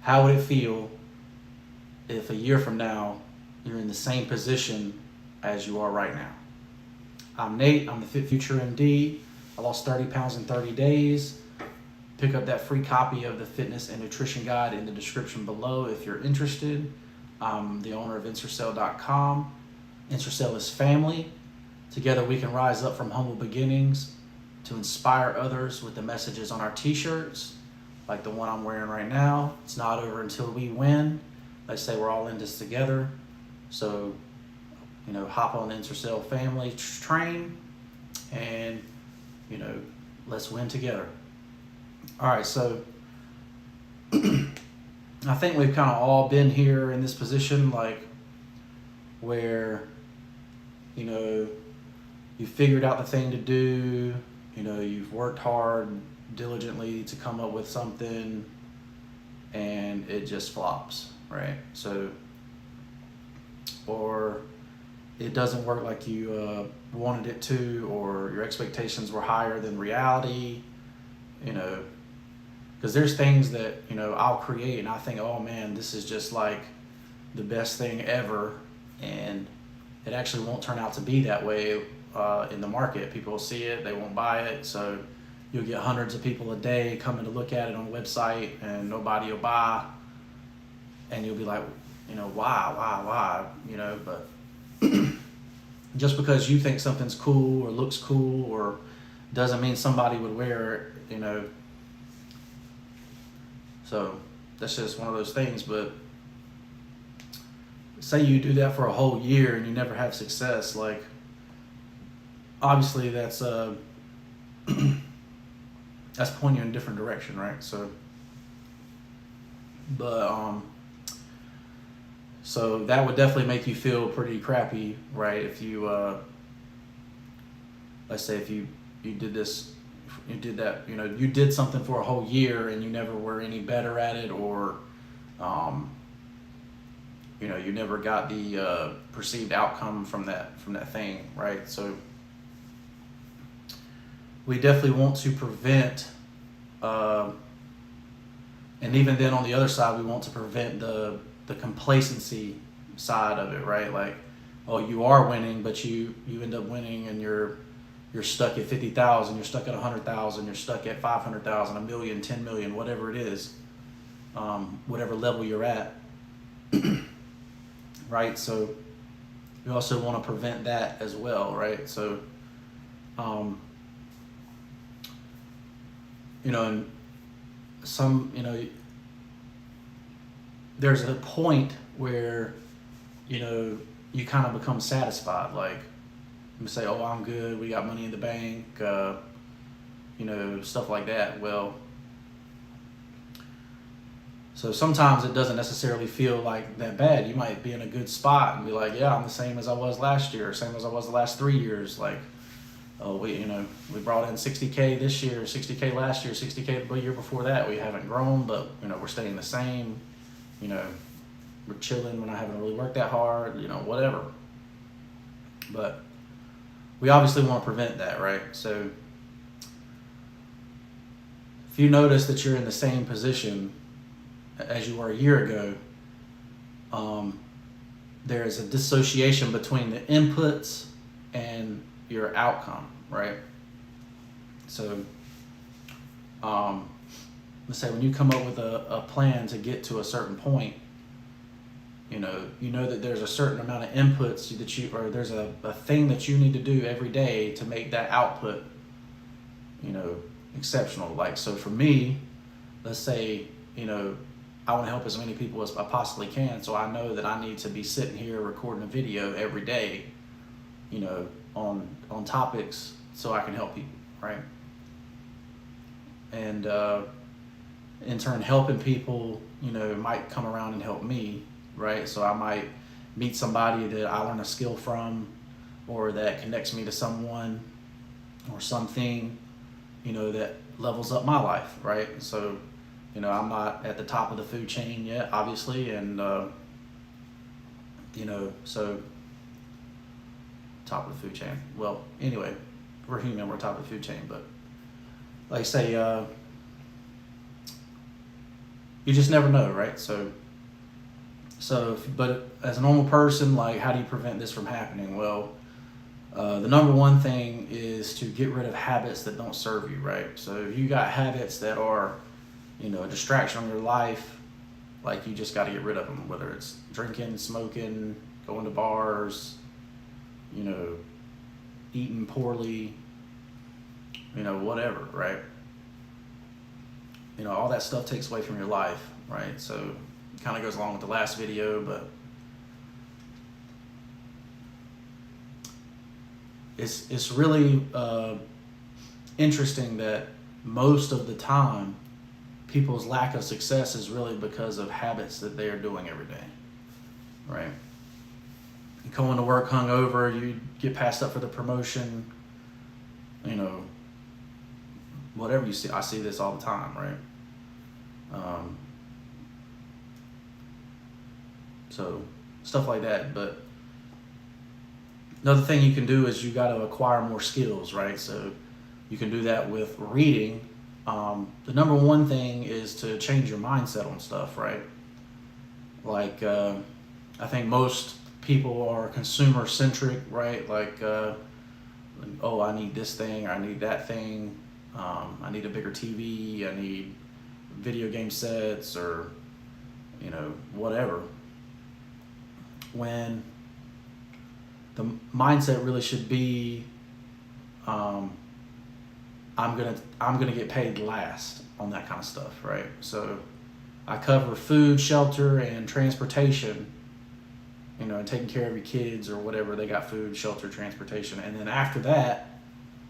how would it feel if a year from now you're in the same position as you are right now? I'm Nate, I'm the FitFutureMD. I lost 30 pounds in 30 days. Pick up that free copy of the fitness and nutrition guide in the description below if you're interested. I'm the owner of Ensorsale.com. Ensorsale is family. Together we can rise up from humble beginnings to inspire others with the messages on our t-shirts, like the one I'm wearing right now. It's not over until we win. They say we're all in this together. So, hop on the Ensorsale family train and, let's win together. All right, so I think we've kind of all been here in this position, where, you figured out the thing to do, you've worked hard diligently to come up with something and it just flops, right? So, or it doesn't work like you wanted it to, or your expectations were higher than reality, because there's things that, I'll create and I think, oh man, this is just like the best thing ever. And it actually won't turn out to be that way in the market. People will see it, they won't buy it. So you'll get hundreds of people a day coming to look at it on the website and nobody will buy. And you'll be like, why? But just because you think something's cool or looks cool or doesn't mean somebody would wear it, So that's just one of those things. But say you do that for a whole year and you never have success, obviously that's that's pointing you in a different direction, right? So, but so that would definitely make you feel pretty crappy, right? If you let's say if you did this, you did that, you did something for a whole year and you never were any better at it, or you never got the perceived outcome from that thing, right? So we definitely want to prevent, and even then on the other side, we want to prevent the complacency side of it, right? Like, oh, you are winning, but you end up winning and you're stuck at 50,000, you're stuck at 100,000, you're stuck at 500,000, a million, 10 million, whatever it is, whatever level you're at, right? So we also want to prevent that as well, right? So, and some, there's a point where, you kind of become satisfied. Like, you say, oh, I'm good, we got money in the bank, stuff like that. Well, so sometimes it doesn't necessarily feel like that bad. You might be in a good spot and be like, yeah, I'm the same as I was last year, same as I was the last 3 years. Like, oh, we brought in 60K this year, 60K last year, 60K the year before that. We haven't grown, but, we're staying the same. We're chilling, we're not having to really work that hard, whatever. But we obviously want to prevent that, right? So if you notice that you're in the same position as you were a year ago, there is a dissociation between the inputs and your outcome, right? So let's say when you come up with a plan to get to a certain point, you know that there's a certain amount of inputs that or there's a thing that you need to do every day to make that output, exceptional. Like, so for me, let's say, I want to help as many people as I possibly can. So I know that I need to be sitting here recording a video every day, on topics so I can help people, right? And in turn, helping people, might come around and help me, right? So I might meet somebody that I learn a skill from, or that connects me to someone or something, that levels up my life, right? So, I'm not at the top of the food chain yet, obviously, and, so top of the food chain. Well, anyway, we're human, we're top of the food chain, but like say, you just never know, right? But as a normal person, like, how do you prevent this from happening? Well, the number one thing is to get rid of habits that don't serve you, right? So if you got habits that are, a distraction on your life, like, you just got to get rid of them, whether it's drinking, smoking, going to bars, eating poorly, whatever, right? All that stuff takes away from your life, right? So it kind of goes along with the last video, but it's really interesting that most of the time people's lack of success is really because of habits that they are doing every day, right? You go into work hungover, you get passed up for the promotion, whatever you see. I see this all the time, right? So stuff like that. But another thing you can do is you got to acquire more skills, right? So you can do that with reading. The number one thing is to change your mindset on stuff, right? Like, I think most people are consumer centric, right? Like, oh, I need this thing, or I need that thing. I need a bigger TV. I need video game sets, or, whatever. When the mindset really should be, I'm gonna get paid last on that kind of stuff, right? So I cover food, shelter, and transportation, and taking care of your kids or whatever. They got food, shelter, transportation. And then after that,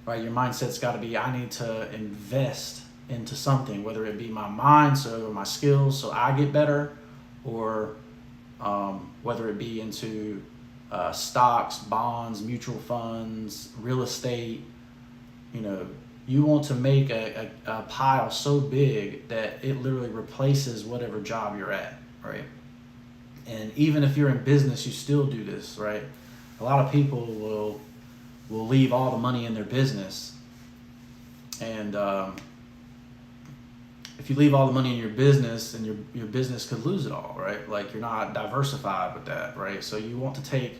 right, your mindset's got to be, I need to invest into something, whether it be my mind, so my skills, so I get better, or whether it be into stocks, bonds, mutual funds, real estate. You want to make a pile so big that it literally replaces whatever job you're at, right? And even if you're in business, you still do this, right? A lot of people will leave all the money in their business, and if you leave all the money in your business, and your business could lose it all, right? Like, you're not diversified with that, right? So you want to take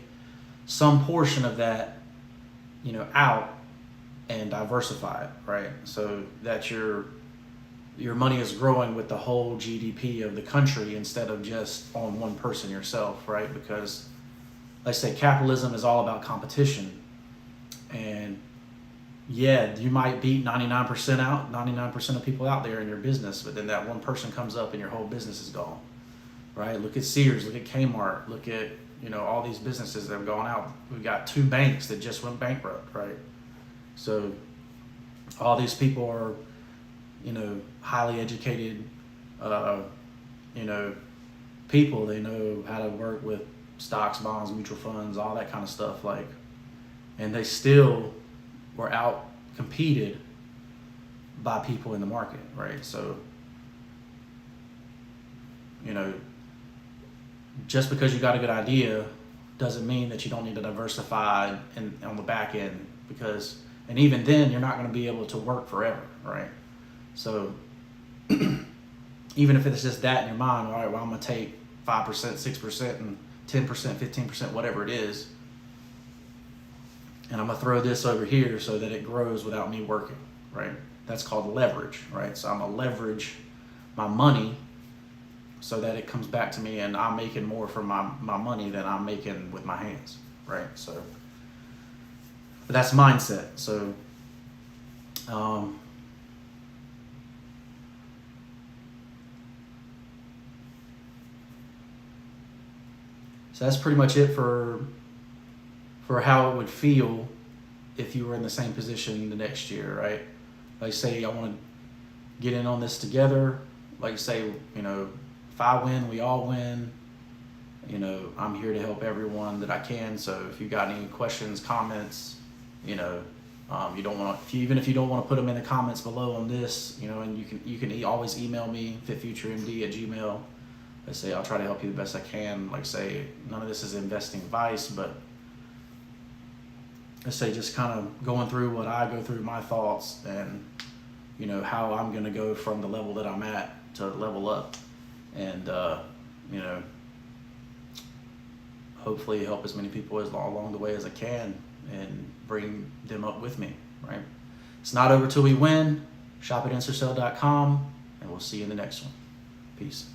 some portion of that, out and diversify it, right? So that your money is growing with the whole GDP of the country instead of just on one person yourself, right? Because, let's say, capitalism is all about competition. And yeah, you might beat 99% of people out there in your business, but then that one person comes up and your whole business is gone, right? Look at Sears, look at Kmart, look at, all these businesses that have gone out. We've got 2 banks that just went bankrupt, right? So all these people are, highly educated, people. They know how to work with stocks, bonds, mutual funds, all that kind of stuff, like, and they still were out competed by people in the market, right? So, just because you got a good idea doesn't mean that you don't need to diversify on the back end, and even then, you're not going to be able to work forever, right? So even if it's just that in your mind, all right, well, I'm going to take 5%, 6%, and 10%, 15%, whatever it is, and I'm going to throw this over here so that it grows without me working, right? That's called leverage, right? So I'm going to leverage my money so that it comes back to me, and I'm making more from my money than I'm making with my hands, right? So but that's mindset. So so that's pretty much it for how it would feel if you were in the same position the next year, right? Like, say I want to get in on this together. Like, say, if I win, we all win. I'm here to help everyone that I can. So if you got any questions, comments, you don't want to, even if you don't want to put them in the comments below on this, and you can always email me, FitFutureMD@gmail.com. I say I'll try to help you the best I can. Like, say, none of this is investing advice, but let's say just kind of going through what I go through, my thoughts, and how I'm going to go from the level that I'm at to level up. and you know, hopefully help as many people as along the way as I can and bring them up with me, right? It's not over till we win. Shop at Ensorsale.com, and we'll see you in the next one. Peace.